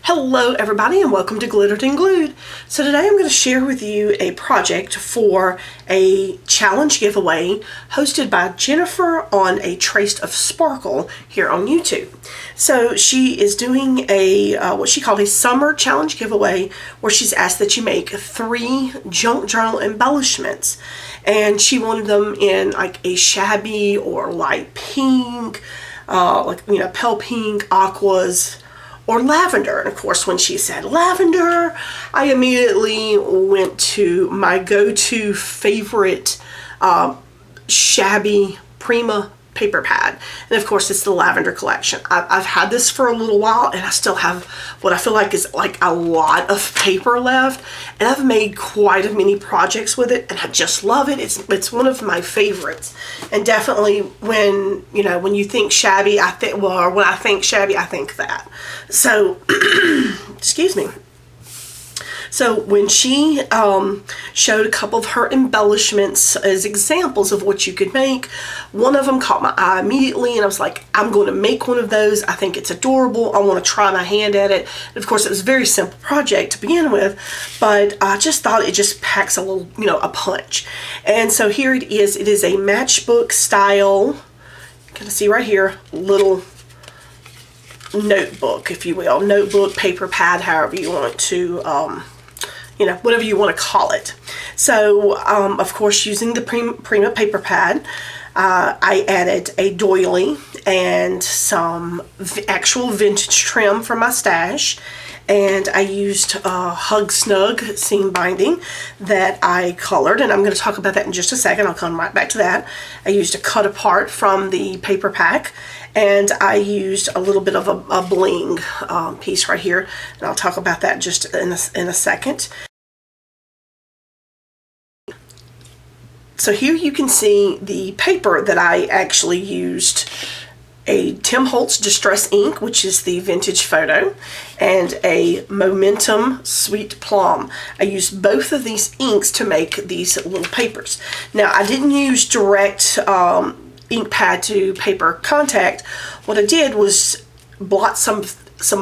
Hello everybody and welcome to Glittered and Glued. So today I'm going to share with you a project for a challenge giveaway hosted by Jennifer on A Trace of Sparkle here on YouTube. So she is doing a what she called a summer challenge giveaway where she's asked that you make 3 junk journal embellishments, and she wanted them in like a shabby or light pink, pale pink, aquas, or lavender. And of course, when she said lavender, I immediately went to my go-to favorite shabby Prima paper pad, and of course it's the lavender collection. I've had this for a little while and I still have what I feel like is like a lot of paper left, and I've made quite a many projects with it and I just love it. It's one of my favorites, and definitely when you think shabby, when I think shabby I think that. So excuse me. So when she showed a couple of her embellishments as examples of what you could make, one of them caught my eye immediately, and I was like, I'm going to make one of those. I think it's adorable. I want to try my hand at it. And of course, it was a very simple project to begin with, but I just thought it just packs a little, a punch. And so here it is. It is a matchbook style, you can see right here, little notebook, if you will. Notebook, paper pad, however you want to whatever you want to call it. So, of course, using the Prima paper pad, I added a doily and some actual vintage trim for my stash, and I used Hug Snug seam binding that I colored, and I'm going to talk about that in just a second. I'll come right back to that. I used a cut apart from the paper pack, and I used a little bit of a bling piece right here, and I'll talk about that just in a second. So here you can see the paper that I actually used. A Tim Holtz Distress ink, which is the vintage photo, and a Momentum Sweet Plum. I used both of these inks to make these little papers. Now, I didn't use direct ink pad to paper contact. What I did was blot some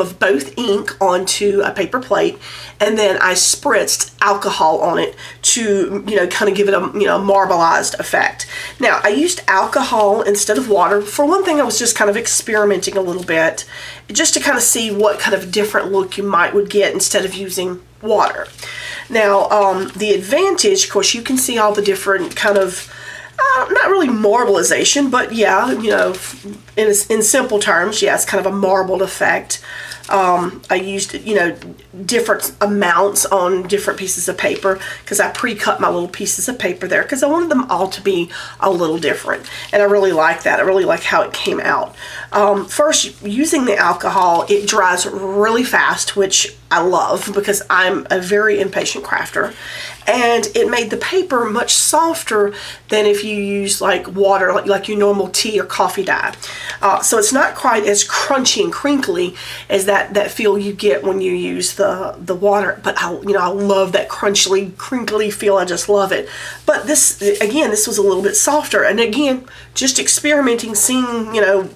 of both ink onto a paper plate, and then I spritzed alcohol on it to kind of give it a marbleized effect. Now, I used alcohol instead of water. For one thing, I was just kind of experimenting a little bit just to kind of see what kind of different look you would get instead of using water. Now, the advantage, of course, you can see all the different kind of not really marbleization, but yeah, in simple terms, yeah, it's kind of a marbled effect. I used, different amounts on different pieces of paper because I pre-cut my little pieces of paper there because I wanted them all to be a little different, and I really like that. I really like how it came out. First, using the alcohol, it dries really fast, which I love because I'm a very impatient crafter, and it made the paper much softer than if you use like water, like your normal tea or coffee dye. So it's not quite as crunchy and crinkly as that feel you get when you use the water. But I love that crinkly feel. I just love it. But this was a little bit softer, and again, just experimenting, seeing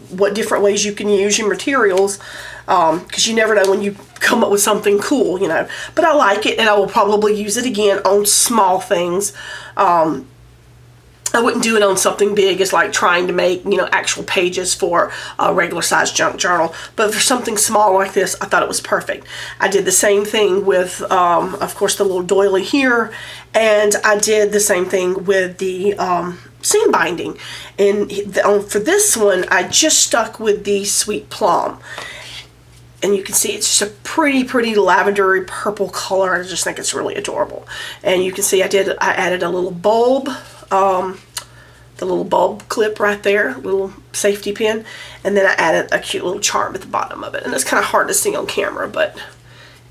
what different ways you can use your materials. Because you never know when you come up with something cool, But I like it, and I will probably use it again on small things. I wouldn't do it on something big as like trying to make, actual pages for a regular size junk journal. But for something small like this, I thought it was perfect. I did the same thing with, of course, the little doily here, and I did the same thing with the seam binding. And for this one, I just stuck with the Sweet Plum. And you can see it's just a pretty lavendery purple color. I just think it's really adorable. And you can see I added a little bulb, the little bulb clip right there, little safety pin, and then I added a cute little charm at the bottom of it. And it's kind of hard to see on camera, but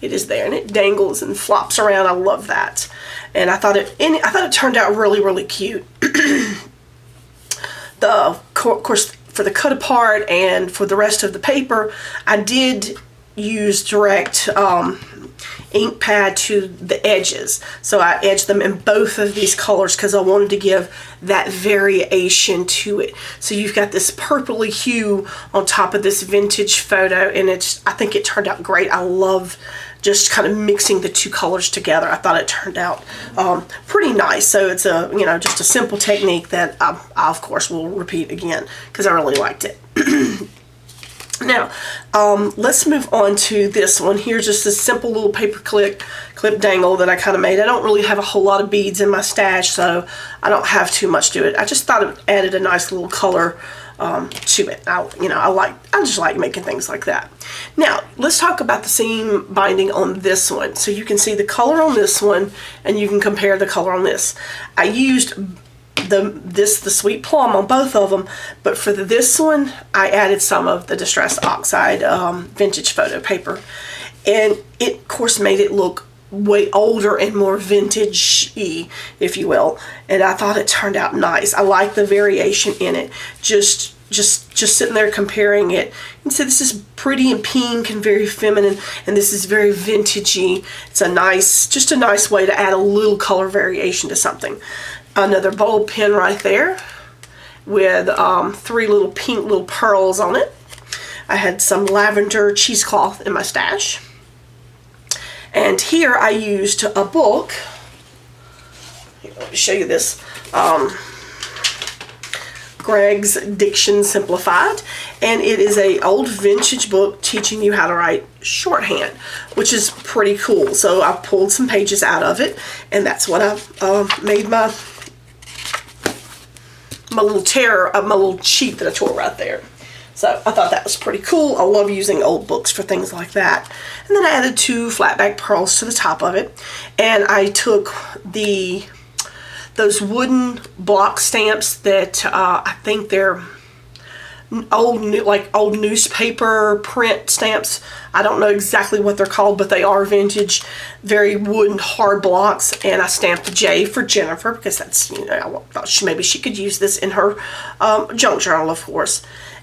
it is there, and it dangles and flops around. I love that, and I thought it turned out really cute. Of course, for the cut apart and for the rest of the paper, I did use direct ink pad to the edges. So I edged them in both of these colors because I wanted to give that variation to it. So you've got this purpley hue on top of this vintage photo, and I think it turned out great. I love just kind of mixing the two colors together. I thought it turned out pretty nice. So it's just a simple technique that I of course will repeat again because I really liked it. Now, let's move on to this one. Here's just a simple little paper clip dangle that I kind of made. I don't really have a whole lot of beads in my stash, so I don't have too much to it. I just thought it added a nice little color to it. I just like making things like that. Now, let's talk about the seam binding on this one. So you can see the color on this one, and you can compare the color on this. I used the Sweet Plum on both of them, but for this one I added some of the Distress Oxide vintage photo paper, and it of course made it look way older and more vintage-y, if you will, and I thought it turned out nice. I like the variation in it. Just sitting there comparing it, and so this is pretty and pink and very feminine, and this is very vintagey. It's just a nice way to add a little color variation to something. Another bold pen right there with 3 little pink little pearls on it. I had some lavender cheesecloth in my stash. And here I used a book. Here, let me show you this. Greg's Diction Simplified, and it is an old vintage book teaching you how to write shorthand, which is pretty cool. So I pulled some pages out of it, and that's what I made my little sheet that I tore right there. So I thought that was pretty cool. I love using old books for things like that. And then I added 2 flat back pearls to the top of it, and I took those wooden block stamps that I think they're old newspaper print stamps. I don't know exactly what they're called, but they are vintage, very wooden hard blocks, and I stamped a J for Jennifer because that's, I thought maybe she could use this in her junk journal, of course.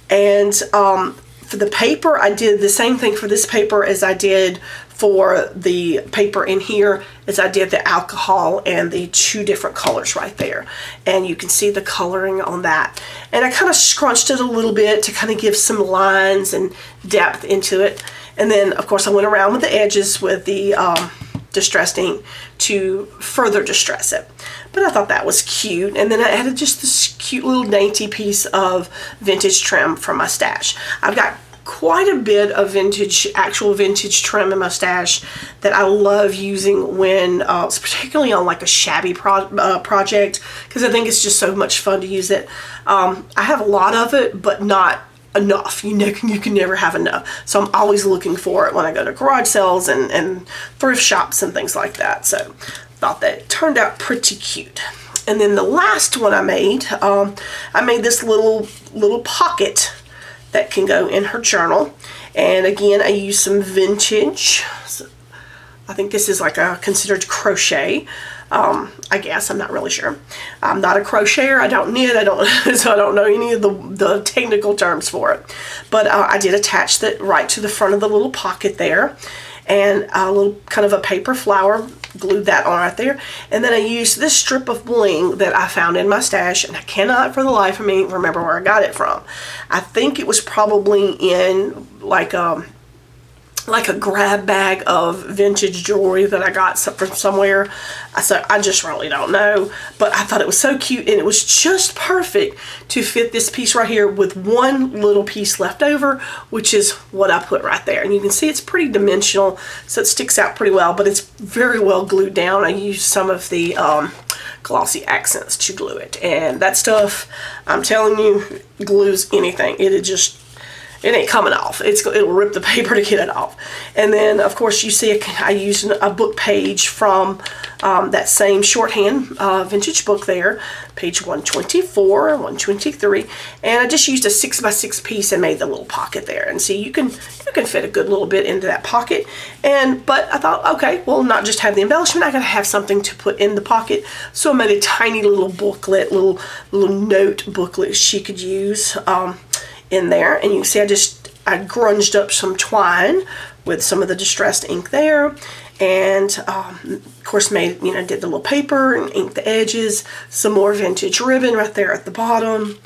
And for the paper, I did the same thing for this paper as I did for the paper in here, as I did the alcohol and the 2 different colors right there. And you can see the coloring on that. And I kind of scrunched it a little bit to kind of give some lines and depth into it. And then, of course, I went around with the edges with the distressed ink to further distress it. But I thought that was cute. And then I added just this cute little dainty piece of vintage trim from my stash. I've got quite a bit of actual vintage trim in my stash that I love using when, particularly on like a shabby project, because I think it's just so much fun to use it. I have a lot of it, but not enough. You can never have enough. So I'm always looking for it when I go to garage sales and thrift shops and things like that. So thought that it turned out pretty cute. And then the last one I made this little pocket that can go in her journal. And again, I used some vintage, I think this is like a considered crochet. I guess, I'm not really sure. I'm not a crocheter, I don't knit, so I don't know any of the technical terms for it. But I did attach that right to the front of the little pocket there, and a little kind of a paper flower, glued that on right there. And then I used this strip of bling that I found in my stash, and I cannot for the life of me remember where I got it from. I think it was probably in like a grab bag of vintage jewelry that I got from somewhere. So I just really don't know, but I thought it was so cute, and it was just perfect to fit this piece right here with one little piece left over, which is what I put right there. And you can see it's pretty dimensional, so it sticks out pretty well, but it's very well glued down. I used some of the glossy accents to glue it, and that stuff, I'm telling you, glues anything. It ain't coming off. It'll rip the paper to get it off. And then, of course, you see I used a book page from that same shorthand vintage book there, page 124, 123, and I just used a 6x6 piece and made the little pocket there. And see, you can fit a good little bit into that pocket. But I thought, okay, well, not just have the embellishment, I gotta have something to put in the pocket. So I made a tiny little booklet, little note booklet she could use in there. And you can see I grunged up some twine with some of the distressed ink there, and of course did the little paper and inked the edges, some more vintage ribbon right there at the bottom,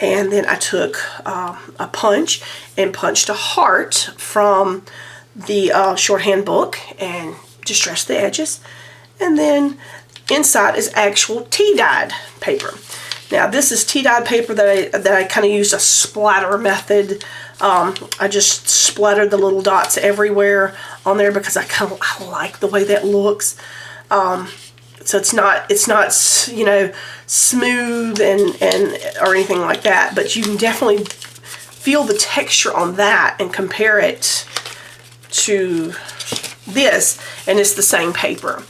and then I took a punch and punched a heart from the shorthand book and distressed the edges, and then inside is actual tea-dyed paper. Now this is tea-dyed paper that I kind of used a splatter method. I just splattered the little dots everywhere on there because I like the way that looks. So it's not smooth and or anything like that, but you can definitely feel the texture on that and compare it to this, and it's the same paper.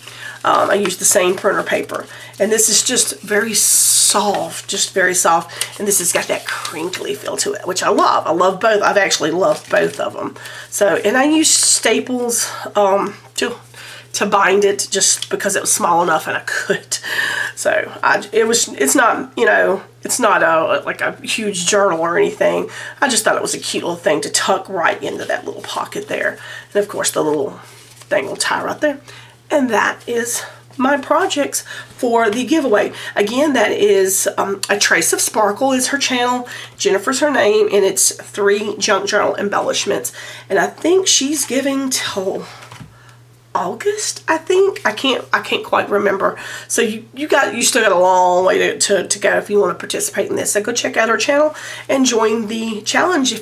I used the same printer paper, and this is just very soft, and this has got that crinkly feel to it, which I love. I love both. I've actually loved both of them. So, and I used staples to bind it just because it was small enough and I could. So it's not like a huge journal or anything. I just thought it was a cute little thing to tuck right into that little pocket there, and of course the little thing will tie right there. And that is my projects for the giveaway. Again, that is A Trace of Sparkle is her channel. Jennifer's her name, and it's 3 junk journal embellishments. And I think she's giving till August, I think. I can't quite remember. So you still got a long way to go if you want to participate in this. So go check out her channel and join the challenge if